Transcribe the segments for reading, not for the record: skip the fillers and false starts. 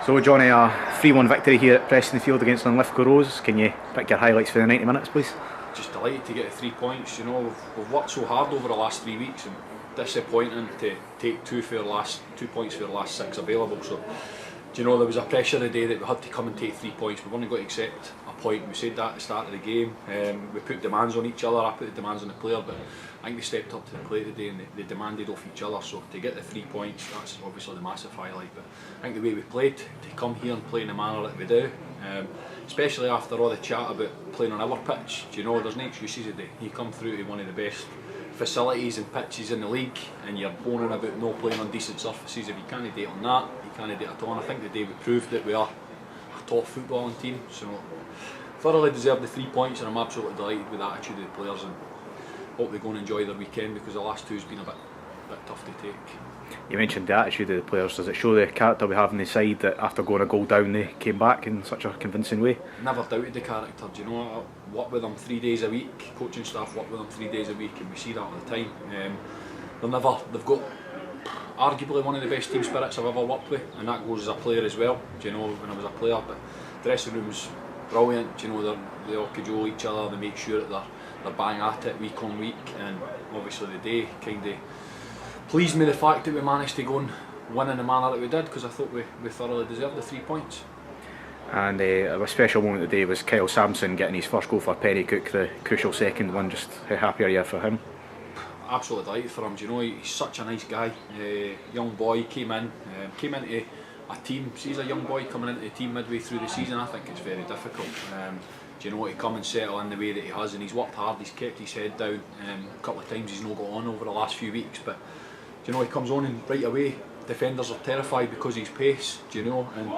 So Johnny, a 3-1 victory here at Prestonfield against Linlithgow Rose. Can you pick your highlights for the 90 minutes, please? Just delighted to get the 3 points. You know, we've worked so hard over the last 3 weeks, and disappointing to take 2 points for the last 6 available. So, do you know, there was a pressure the day that we had to come and take 3 points. We've only got to accept a point. We said that at the start of the game. We put demands on each other. I put the demands on the player, but I think they stepped up to the plate today and they demanded off each other. So to get the 3 points, that's obviously the massive highlight. But I think the way we played, to come here and play in the manner that we do, especially after all the chat about playing on our pitch, do you know, there's no excuses today. You come through to one of the best facilities and pitches in the league and you're moaning about not playing on decent surfaces. If you can't date on that, you can't date at all. And I think today we proved that we are a top footballing team. So thoroughly deserved the 3 points, and I'm absolutely delighted with the attitude of the players, and hope they go and enjoy their weekend, because the last 2 has been a bit tough to take. You mentioned the attitude of the players. Does it show the character we have on the side that after going a goal down they came back in such a convincing way? Never doubted the character. Do you know, I work with them 3 days a week, coaching staff work with them 3 days a week, and we see that all the time. They've got arguably one of the best team spirits I've ever worked with, and that goes as a player as well. Do you know, when I was a player, but the dressing room's brilliant. Do you know, they all cajole each other, they make sure that they're bang at it week on week, and obviously the day kind of pleased me, the fact that we managed to go and win in the manner that we did, because I thought we thoroughly deserved the 3 points. And a special moment today was Kyle Sampson getting his first goal for Pennycook, the crucial second one. Just how happy are you for him? Absolutely delighted for him. Do you know, he's such a nice guy, young boy, came into a team. He's a young boy coming into the team midway through the season. I think it's very difficult. Do you know, to come and settle in the way that he has, and he's worked hard, he's kept his head down. A couple of times he's not got on over the last few weeks, but do you know, he comes on and right away defenders are terrified because of his pace. Do you know, and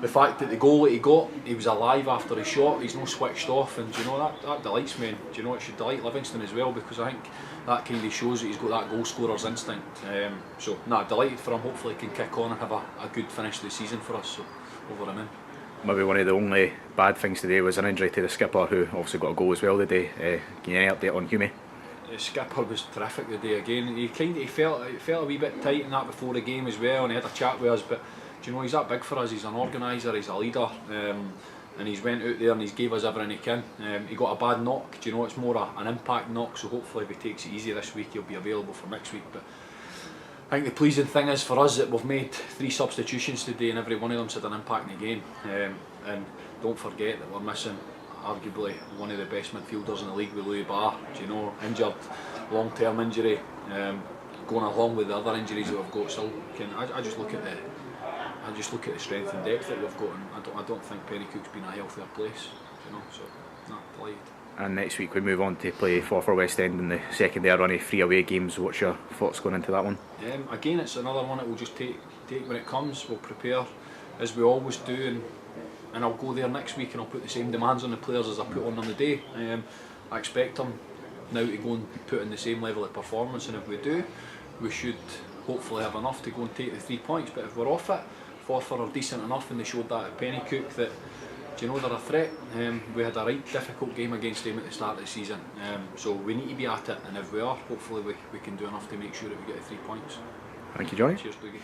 the fact that the goal that he got, he was alive after his shot, he's not switched off, and do you know, that delights me. And do you know, it should delight Livingston as well, because I think that kind of shows that he's got that goal scorer's instinct. Delighted for him. Hopefully he can kick on and have a good finish to the season for us. So over and in. Maybe one of the only bad things today was an injury to the skipper, who obviously got a goal as well today. Can you any update on Hume? The skipper was terrific today again. He felt a wee bit tight in that before the game as well, and he had a chat with us. But do you know, he's that big for us. He's an organiser, he's a leader, and he's went out there and he's gave us everything he can. He got a bad knock. Do you know, it's more an impact knock. So hopefully, if he takes it easy this week, he'll be available for next week. But I think the pleasing thing is for us that we've made 3 substitutions today, and every one of them's had an impact in the game. And don't forget that we're missing arguably one of the best midfielders in the league with Louis Barr. Do you know, injured, long-term injury, going along with the other injuries that we've got. So I just look at the strength and depth that we've got, and I don't think Pennycook's been a healthier place. You know, so delighted. And next week we move on to play for West End in the second run of 3 away games. What's your thoughts going into that one? Again, it's another one that we'll just take when it comes. We'll prepare as we always do, and I'll go there next week and I'll put the same demands on the players as I put on the day. I expect them now to go and put in the same level of performance, and if we do, we should hopefully have enough to go and take the 3 points. But if we're off it, Forfar are decent enough, and they showed that at Pennycook, that, do you know, they're a threat. We had a right difficult game against them at the start of the season, so we need to be at it, and if we are, hopefully we can do enough to make sure that we get the 3 points. Thank you, Johnny. Cheers, Dougie.